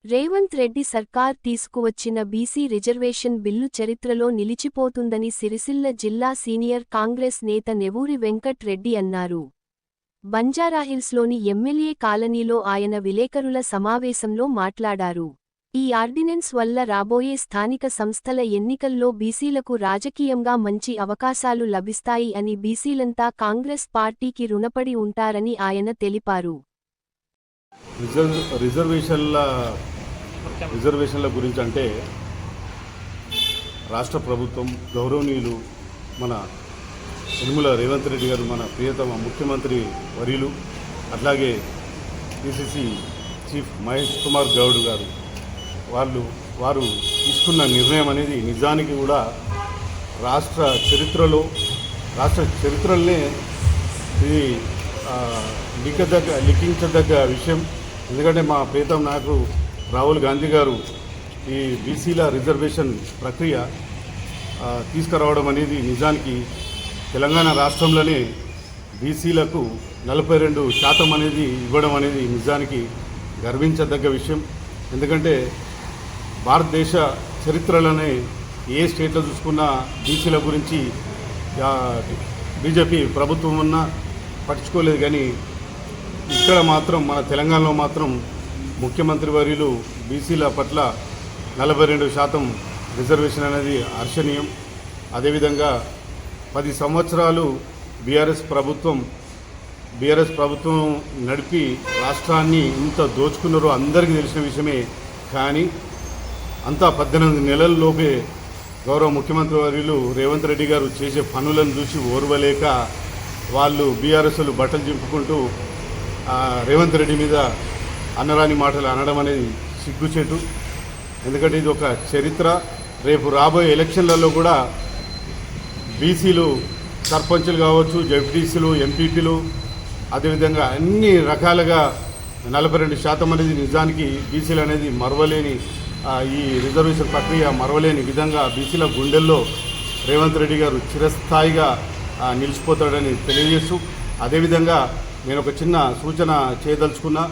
రేవంత్ రెడ్డి సర్కార్ తీసుకువచ్చిన BC reservation bill చరిత్రలో నిలిచిపోతుందని సిరిసిల్ల జిల్లా సీనియర్ కాంగ్రెస్ నేత నెవూరి వెంకట్ రెడ్డి అన్నారు. బంజారాహిల్స్లోని ఎమ్మెల్యే కాలనీలో ఆయన విలేకరుల సమావేశంలో మాట్లాడారు. ఈ ఆర్డినెన్స్ వల్ల రాబోయే స్థానిక సంస్థల ఎన్నికల్లో బీసీలకు రాజకీయంగా మంచి అవకాశాలు లభిస్తాయి అని బీసీలంతా కాంగ్రెస్ పార్టీకి రుణపడి ఉంటారని ఆయన తెలిపారు. రిజర్వేషన్ల గురించి అంటే రాష్ట్ర ప్రభుత్వం గౌరవనీయులు మన యనమల రేవంత్ రెడ్డి గారు, మన ప్రియతమ ముఖ్యమంత్రి వర్యులు, అట్లాగే పిసిసి చీఫ్ మహేష్ కుమార్ గౌడ్ గారు వారు తీసుకున్న నిర్ణయం అనేది నిజానికి కూడా రాష్ట్ర చరిత్రలోనే ఇది లిఖించదగ్గ విషయం. ఎందుకంటే మా ప్రియతమ నాయకుడు రాహుల్ గాంధీ గారు ఈ బీసీల రిజర్వేషన్ ప్రక్రియ తీసుకురావడం అనేది నిజానికి తెలంగాణ రాష్ట్రంలోనే బీసీలకు 42% అనేది ఇవ్వడం అనేది నిజానికి గర్వించదగ్గ విషయం. ఎందుకంటే భారతదేశ చరిత్రలోనే ఏ స్టేట్లో చూసుకున్నా బీసీల గురించి బీజేపీ ప్రభుత్వం ఉన్నా పట్టించుకోలేదు. కానీ ఇక్కడ మాత్రం మన తెలంగాణలో మాత్రం ముఖ్యమంత్రి వర్యులు బీసీల పట్ల 42% రిజర్వేషన్ అనేది హర్షణీయం. అదేవిధంగా 10 సంవత్సరాలు బీఆర్ఎస్ ప్రభుత్వం నడిపి రాష్ట్రాన్ని ఇంత దోచుకున్నారో అందరికీ తెలిసిన విషయమే. కానీ అంతా 18 నెలల్లోపే గౌరవ ముఖ్యమంత్రి వర్యులు రేవంత్ రెడ్డి గారు చేసే పనులను చూసి ఓర్వలేక వాళ్ళు బీఆర్ఎస్లు బట్టలు చింపుకుంటూ రేవంత్ రెడ్డి మీద అన్నరాని మాటలు అనడం అనేది సిగ్గుచేటు. ఎందుకంటే ఇది ఒక చరిత్ర. రేపు రాబోయే ఎలక్షన్లలో కూడా బీసీలు సర్పంచులు కావచ్చు, జెడ్పీటీసీలు, ఎంపీపీలు, అదేవిధంగా అన్ని రకాలుగా 42% అనేది నిజానికి బీసీలు అనేది మరవలేని ఈ రిజర్వేషన్ ప్రక్రియ మరవలేని విధంగా బీసీల గుండెల్లో రేవంత్ రెడ్డి గారు చిరస్థాయిగా నిలిచిపోతాడని తెలియజేస్తూ, అదేవిధంగా నేను ఒక చిన్న సూచన చేయదలుచుకున్నా.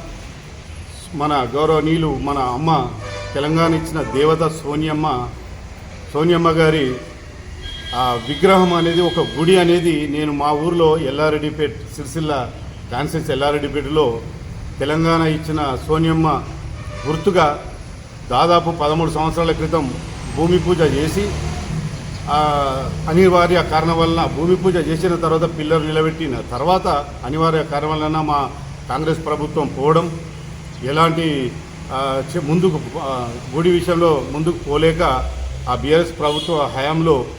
మన గౌరవనీయులు మన అమ్మ తెలంగాణ ఇచ్చిన దేవత సోనియమ్మ గారి విగ్రహం అనేది ఒక గుడి అనేది నేను మా ఊర్లో ఎల్లారెడ్డిపేట, సిరిసిల్ల కాన్స్టిట్యూన్సీ ఎల్లారెడ్డిపేటలో తెలంగాణ ఇచ్చిన సోనియమ్మ గుర్తుగా దాదాపు 13 సంవత్సరాల క్రితం భూమి పూజ చేసి అనివార్య కారణం వలన భూమి పూజ చేసిన తర్వాత పిల్లర్ నిలబెట్టిన తర్వాత అనివార్య కారణం వలన మా కాంగ్రెస్ ప్రభుత్వం పోవడం, ఎలాంటి ముందుకు గుడి విషయంలో ముందుకు పోలేక ఆ బీఆర్ఎస్ ప్రభుత్వ హయాంలో